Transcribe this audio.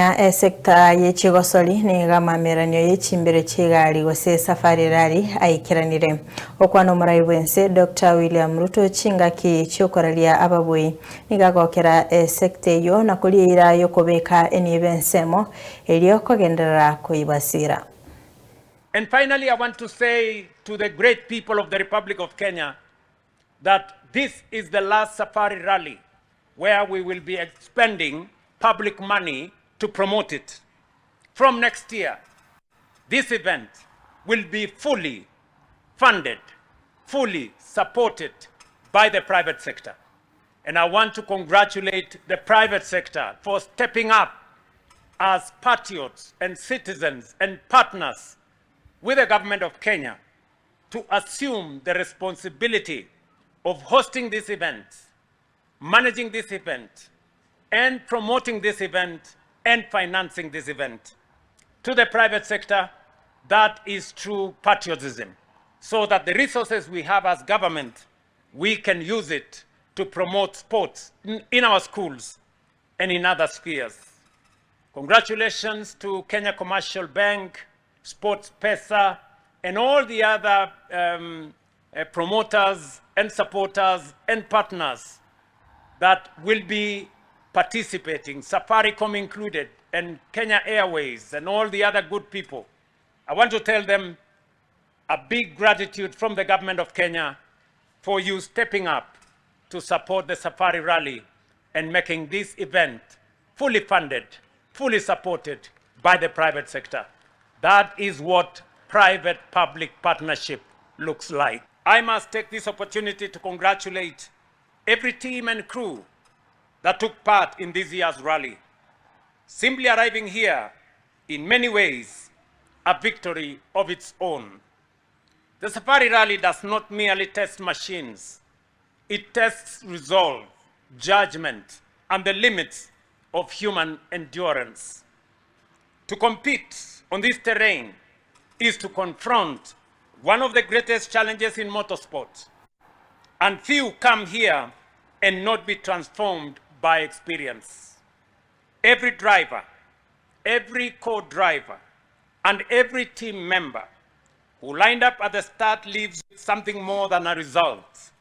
Kenya sekta y'ekigosori negama Amaariganio y'ekimbere ky'egaali gose safari rally aikiranire okwano Omurai Bw'Ense Dr. William RUTO chingaki kyokoralia ababui nigagokera sekta eyo na kuliira yokobeka enibensemo elio kogenderera kuibasira. And finally, I want to say to the great people of the Republic of Kenya that this is the last safari rally where we will be expending public money to promote it. From next year, this event will be fully funded, fully supported by the private sector. And I want to congratulate the private sector for stepping up as patriots and citizens and partners with the government of Kenya to assume the responsibility of hosting this event, managing this event, and promoting this event and financing this event. To the private sector, that is true patriotism, so that the resources we have as government, we can use it to promote sports in our schools and in other spheres. Congratulations to Kenya Commercial Bank, Sports Pesa, and all the other promoters and supporters and partners that will be participating, Safaricom included, and Kenya Airways, and all the other good people. I want to tell them a big gratitude from the government of Kenya for you stepping up to support the Safari Rally and making this event fully funded, fully supported by the private sector. That is what private-public partnership looks like. I must take this opportunity to congratulate every team and crew that took part in this year's rally. Simply arriving here, in many ways, a victory of its own. The Safari Rally does not merely test machines. It tests resolve, judgment, and the limits of human endurance. To compete on this terrain is to confront one of the greatest challenges in motorsport. And few come here and not be transformed by experience. Every driver, every co-driver, and every team member who lined up at the start leaves with something more than a result.